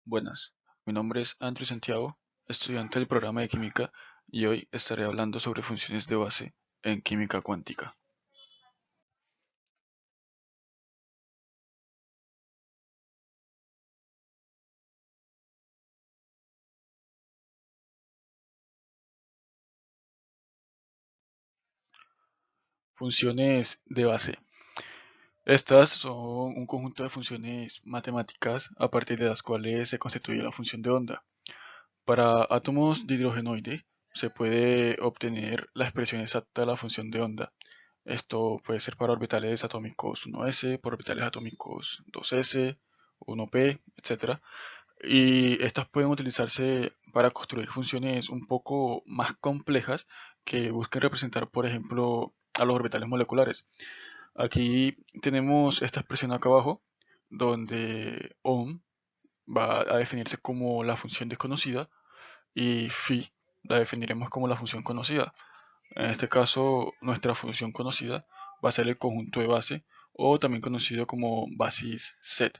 Buenas, mi nombre es Andrew Santiago, estudiante del programa de química y hoy estaré hablando sobre funciones de base en química cuántica. Funciones de base. Estas son un conjunto de funciones matemáticas a partir de las cuales se constituye la función de onda. Para átomos de hidrogenoide se puede obtener la expresión exacta de la función de onda. Esto puede ser para orbitales atómicos 1s, por orbitales atómicos 2s, 1p, etc. Y estas pueden utilizarse para construir funciones un poco más complejas que busquen representar, por ejemplo, a los orbitales moleculares. Aquí tenemos esta expresión acá abajo, donde ohm va a definirse como la función desconocida y phi la definiremos como la función conocida. En este caso, nuestra función conocida va a ser el conjunto de base o también conocido como basis set.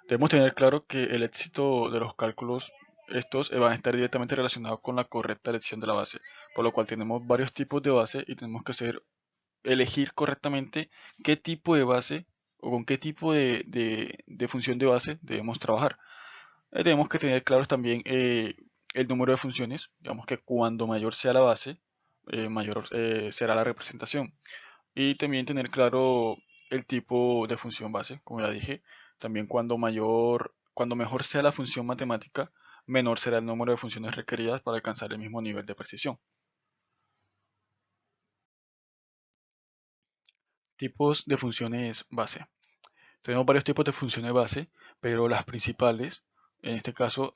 Debemos tener claro que el éxito de los cálculos estos van a estar directamente relacionados con la correcta elección de la base, por lo cual tenemos varios tipos de base y tenemos que elegir correctamente qué tipo de base o con qué tipo de función de base debemos trabajar. Tenemos que tener claros también el número de funciones, digamos que cuando mayor sea la base, mayor será la representación. Y también tener claro el tipo de función base, como ya dije. También cuando mejor sea la función matemática, menor será el número de funciones requeridas para alcanzar el mismo nivel de precisión. Tipos de funciones base. Tenemos varios tipos de funciones base, pero las principales, en este caso,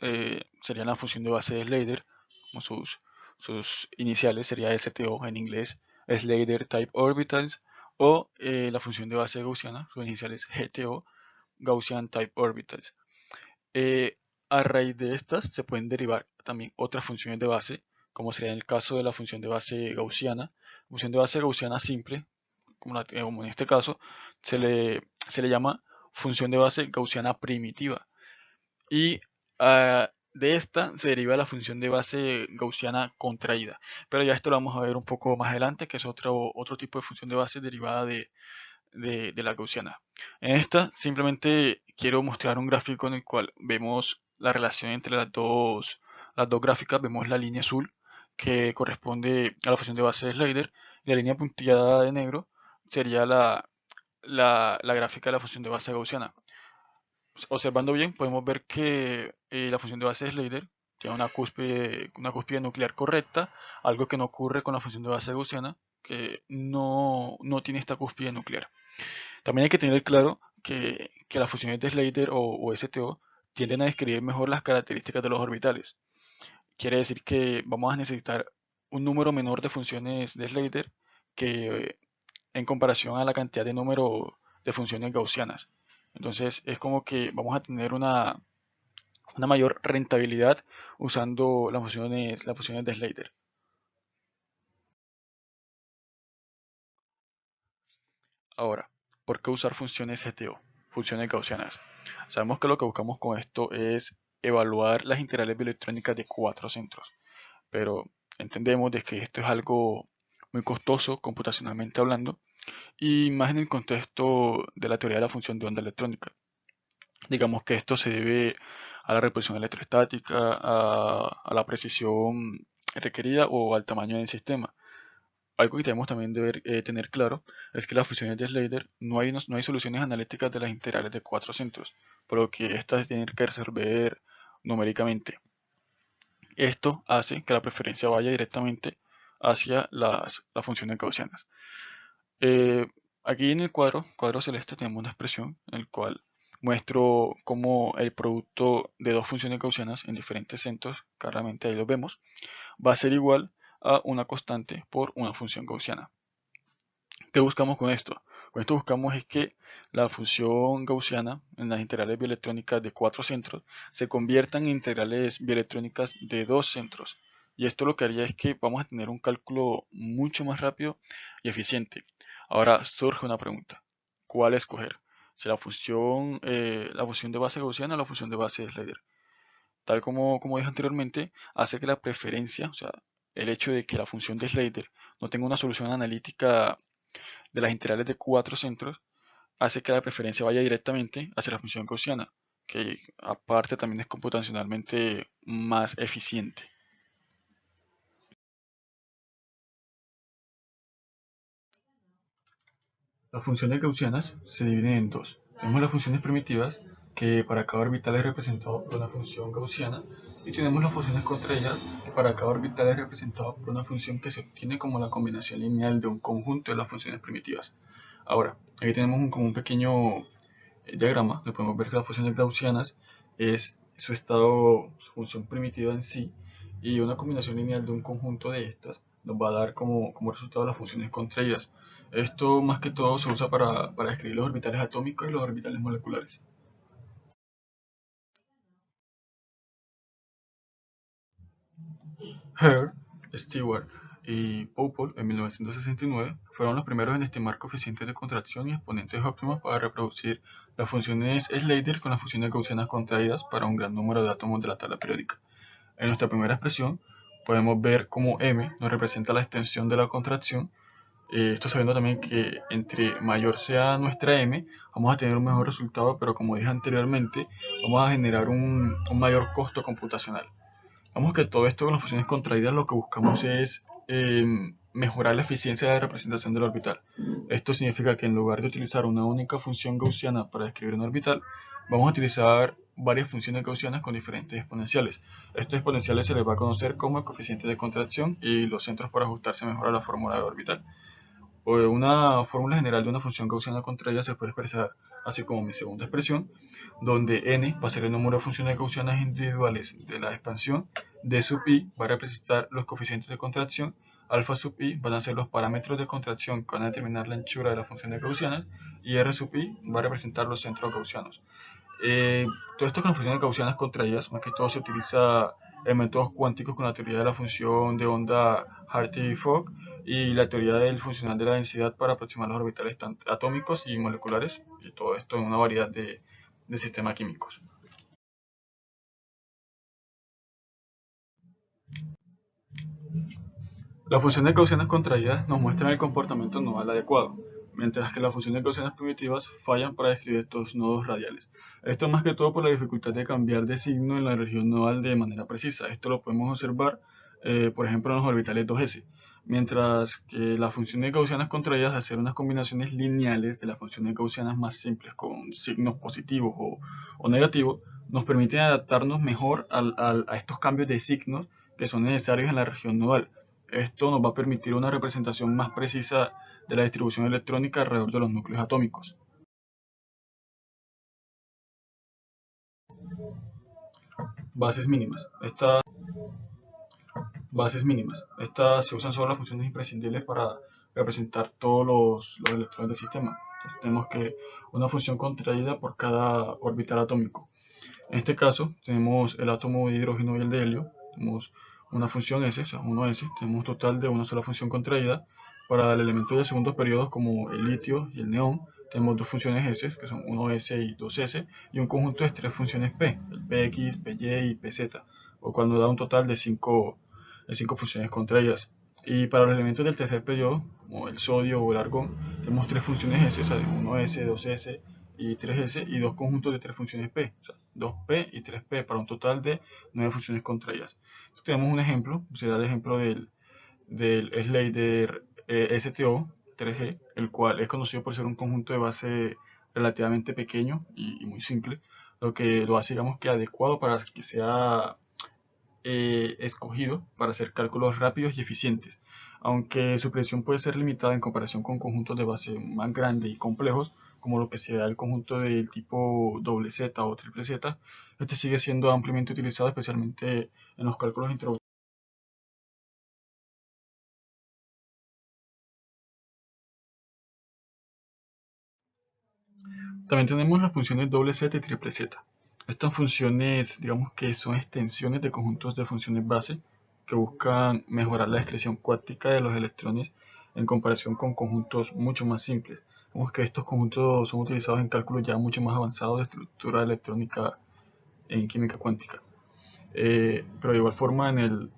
serían la función de base de Slater, como sus iniciales sería STO en inglés, Slater Type Orbitals, o la función de base gaussiana, sus iniciales GTO, Gaussian Type Orbitals. Eh, a raíz de estas se pueden derivar también otras funciones de base, como sería en el caso de la función de base gaussiana. Función de base gaussiana simple, como en este caso, se le llama función de base gaussiana primitiva. Y de esta se deriva la función de base gaussiana contraída. Pero ya esto lo vamos a ver un poco más adelante, que es otro tipo de función de base derivada de la gaussiana. En esta simplemente quiero mostrar un gráfico en el cual vemos la relación entre las dos gráficas. Vemos la línea azul que corresponde a la función de base de Slater y la línea puntillada de negro sería la gráfica de la función de base gaussiana. Observando bien podemos ver que la función de base de Slater tiene una cúspide nuclear correcta, algo que no ocurre con la función de base gaussiana, que no tiene esta cúspide nuclear. También hay que tener claro que las funciones de Slater o STO tienden a describir mejor las características de los orbitales. Quiere decir que vamos a necesitar un número menor de funciones de Slater que en comparación a la cantidad de número de funciones gaussianas. Entonces es como que vamos a tener una mayor rentabilidad usando las funciones de Slater. Ahora, ¿por qué usar funciones GTO? Funciones gaussianas. Sabemos que lo que buscamos con esto es evaluar las integrales bioelectrónicas de cuatro centros, pero entendemos de que esto es algo muy costoso computacionalmente hablando y más en el contexto de la teoría de la función de onda electrónica. Digamos que esto se debe a la reposición electrostática, a la precisión requerida o al tamaño del sistema. Algo que debemos también tener claro es que las funciones de Slater no hay soluciones analíticas de las integrales de cuatro centros, por lo que estas se tienen que resolver numéricamente. Esto hace que la preferencia vaya directamente hacia las funciones gaussianas. Eh, Aquí en el cuadro celeste, tenemos una expresión en la cual muestro cómo el producto de dos funciones gaussianas en diferentes centros, claramente ahí lo vemos, va a ser igual a una constante por una función gaussiana. ¿Qué buscamos con esto? Con esto buscamos es que la función gaussiana en las integrales bioelectrónicas de cuatro centros se conviertan en integrales bioelectrónicas de dos centros. Y esto lo que haría es que vamos a tener un cálculo mucho más rápido y eficiente. Ahora surge una pregunta. ¿Cuál escoger? si la función de base gaussiana o la función de base Slater. Tal como dije anteriormente, hace que la preferencia, o sea, el hecho de que la función de Slater no tenga una solución analítica de las integrales de cuatro centros, hace que la preferencia vaya directamente hacia la función gaussiana, que aparte también es computacionalmente más eficiente. Las funciones gaussianas se dividen en dos. Tenemos las funciones primitivas, que para cada orbital es representado por una función gaussiana, y tenemos las funciones contraídas, que para cada orbital es representado por una función que se obtiene como la combinación lineal de un conjunto de las funciones primitivas. Ahora, aquí tenemos como un pequeño diagrama, donde podemos ver que las funciones gaussianas es su estado, su función primitiva en sí, y una combinación lineal de un conjunto de estas nos va a dar como resultado las funciones contraídas. Esto más que todo se usa para describir los orbitales atómicos y los orbitales moleculares. Hare, Stewart y Popol en 1969 fueron los primeros en estimar coeficientes de contracción y exponentes óptimos para reproducir las funciones Slater con las funciones gaussianas contraídas para un gran número de átomos de la tabla periódica. En nuestra primera expresión podemos ver cómo m nos representa la extensión de la contracción. Esto sabiendo también que entre mayor sea nuestra m, vamos a tener un mejor resultado, pero como dije anteriormente, vamos a generar un mayor costo computacional. Vamos que todo esto con las funciones contraídas lo que buscamos es mejorar la eficiencia de la representación del orbital. Esto significa que en lugar de utilizar una única función gaussiana para describir un orbital, vamos a utilizar varias funciones gaussianas con diferentes exponenciales. Estos exponenciales se les va a conocer como el coeficiente de contracción y los centros para ajustarse mejor a la fórmula del orbital. Una fórmula general de una función gaussiana contraída se puede expresar así como mi segunda expresión, donde n va a ser el número de funciones gaussianas individuales de la expansión, d sub i va a representar los coeficientes de contracción, alfa sub i van a ser los parámetros de contracción que van a determinar la anchura de las funciones gaussianas, y r sub i va a representar los centros gaussianos. Todo esto con las funciones gaussianas contraídas, más que todo se utiliza en métodos cuánticos con la teoría de la función de onda Hartree-Fock y la teoría del funcional de la densidad para aproximar los orbitales atómicos y moleculares, y todo esto en una variedad de sistemas químicos. Las funciones gaussianas contraídas nos muestran el comportamiento nodal adecuado, mientras que las funciones gaussianas primitivas fallan para describir estos nodos radiales. Esto más que todo por la dificultad de cambiar de signo en la región nodal de manera precisa. Esto lo podemos observar, por ejemplo, en los orbitales 2s, mientras que las funciones gaussianas contraídas, al ser unas combinaciones lineales de las funciones gaussianas más simples con signos positivos o negativos, nos permiten adaptarnos mejor a estos cambios de signos que son necesarios en la región nodal. Esto nos va a permitir una representación más precisa de la distribución electrónica alrededor de los núcleos atómicos. Bases mínimas. Estas se usan solo las funciones imprescindibles para representar todos los electrones del sistema. Entonces, tenemos que una función contraída por cada orbital atómico. En este caso, tenemos el átomo de hidrógeno y el de helio. Tenemos una función S, o sea, 1S. Tenemos un total de una sola función contraída. Para el elemento de segundos periodos como el litio y el neón, tenemos dos funciones S, que son 1S y 2S, y un conjunto de tres funciones P, el PX, PY y PZ, o cual nos da un total de 5 funciones contraídas. Y para los elementos del tercer periodo, como el sodio o el argón, tenemos tres funciones S, o sea, 1S, 2S y 3S, y dos conjuntos de tres funciones P, o sea, 2P y 3P, para un total de 9 funciones contraídas. Entonces, tenemos un ejemplo, será el ejemplo del Slater STO 3G, el cual es conocido por ser un conjunto de base relativamente pequeño y muy simple, lo que lo hace, digamos, que adecuado para que sea escogido para hacer cálculos rápidos y eficientes. Aunque su precisión puede ser limitada en comparación con conjuntos de base más grandes y complejos, como lo que sea el conjunto del tipo doble Z o triple Z, este sigue siendo ampliamente utilizado, especialmente en los cálculos introductorios. También tenemos las funciones doble Z y triple Z. Estas funciones, digamos que son extensiones de conjuntos de funciones base que buscan mejorar la descripción cuántica de los electrones en comparación con conjuntos mucho más simples. Vemos que estos conjuntos son utilizados en cálculos ya mucho más avanzados de estructura electrónica en química cuántica. Pero de igual forma en el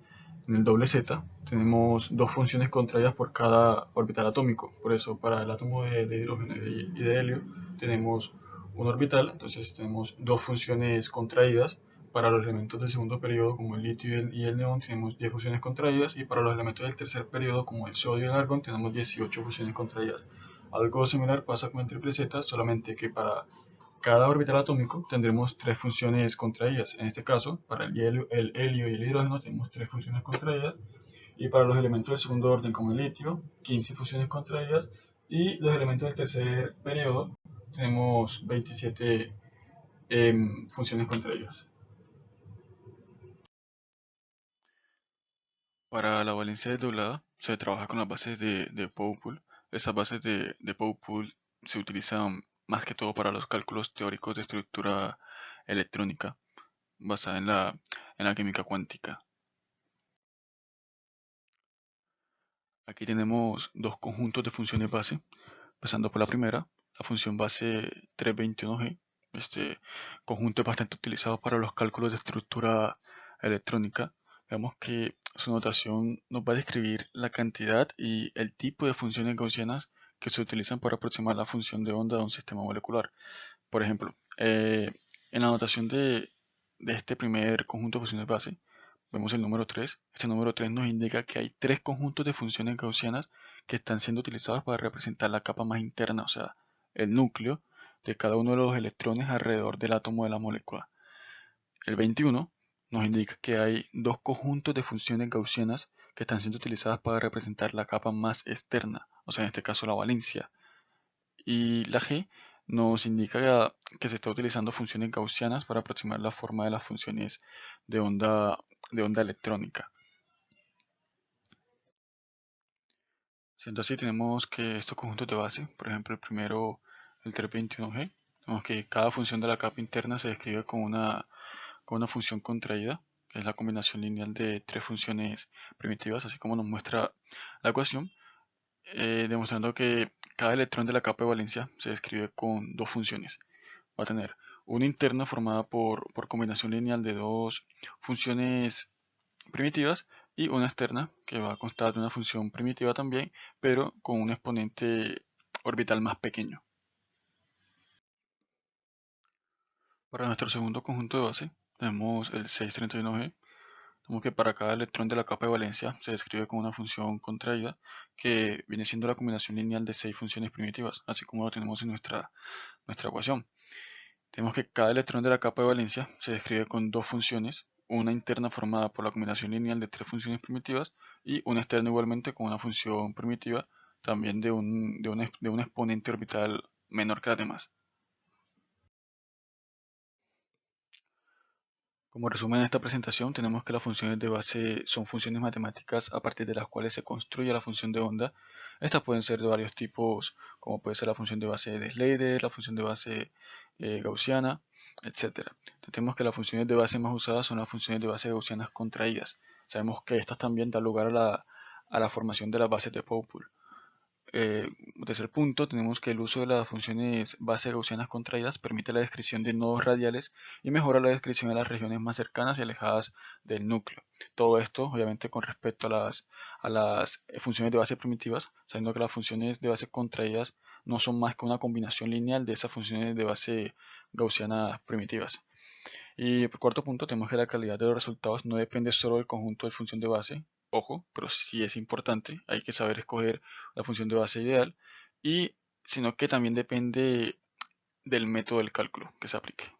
doble Z tenemos dos funciones contraídas por cada orbital atómico. Por eso para el átomo de hidrógeno y de helio tenemos un orbital, entonces tenemos dos funciones contraídas. Para los elementos del segundo periodo como el litio y el neón tenemos 10 fusiones contraídas, y para los elementos del tercer periodo como el sodio y el argón tenemos 18 fusiones contraídas. Algo similar pasa con el triple Z, solamente que para cada orbital atómico tendremos tres funciones contraídas. En este caso, para el helio y el hidrógeno tenemos tres funciones contraídas, y para los elementos del segundo orden como el litio, 15 fusiones contraídas, y los elementos del tercer periodo tenemos 27 funciones contraídas. Para la valencia desdoblada se trabaja con las bases de Powepull. Esas bases de Powepull se utilizan más que todo para los cálculos teóricos de estructura electrónica basada en la química cuántica. Aquí tenemos dos conjuntos de funciones base, empezando por la primera, la función base 321G. Este conjunto es bastante utilizado para los cálculos de estructura electrónica. Vemos que su notación nos va a describir la cantidad y el tipo de funciones gaussianas que se utilizan para aproximar la función de onda de un sistema molecular. Por ejemplo, en la notación de este primer conjunto de funciones base, vemos el número 3. Este número 3 nos indica que hay tres conjuntos de funciones gaussianas que están siendo utilizados para representar la capa más interna, o sea, el núcleo de cada uno de los electrones alrededor del átomo de la molécula. El 21 nos indica que hay dos conjuntos de funciones gaussianas que están siendo utilizadas para representar la capa más externa, o sea, en este caso la valencia. Y la G nos indica que se está utilizando funciones gaussianas para aproximar la forma de las funciones de onda electrónica. Siendo así, tenemos que estos conjuntos de base, por ejemplo el primero, el 321G, tenemos que cada función de la capa interna se describe con una función contraída, que es la combinación lineal de tres funciones primitivas, así como nos muestra la ecuación, demostrando que cada electrón de la capa de valencia se describe con dos funciones. Va a tener una interna formada por combinación lineal de dos funciones primitivas, y una externa que va a constar de una función primitiva también, pero con un exponente orbital más pequeño. Para nuestro segundo conjunto de base tenemos el 631G. Tenemos que para cada electrón de la capa de valencia se describe con una función contraída que viene siendo la combinación lineal de seis funciones primitivas, así como lo tenemos en nuestra ecuación. Tenemos que cada electrón de la capa de valencia se describe con dos funciones, una interna formada por la combinación lineal de tres funciones primitivas y una externa igualmente con una función primitiva también de un exponente orbital menor que las demás. Como resumen de esta presentación, tenemos que las funciones de base son funciones matemáticas a partir de las cuales se construye la función de onda. Estas pueden ser de varios tipos, como puede ser la función de base de Schleider, la función de base gaussiana, etc. Tenemos que las funciones de base más usadas son las funciones de base gaussianas contraídas. Sabemos que estas también dan lugar a la formación de las bases de Powepull. Tercer punto, tenemos que el uso de las funciones base gaussianas contraídas permite la descripción de nodos radiales y mejora la descripción de las regiones más cercanas y alejadas del núcleo. Todo esto, obviamente, con respecto a las funciones de base primitivas, sabiendo que las funciones de base contraídas no son más que una combinación lineal de esas funciones de base gaussianas primitivas. Y por cuarto punto, tenemos que la calidad de los resultados no depende solo del conjunto de función de base, ojo, pero sí es importante, hay que saber escoger la función de base ideal, y sino que también depende del método del cálculo que se aplique.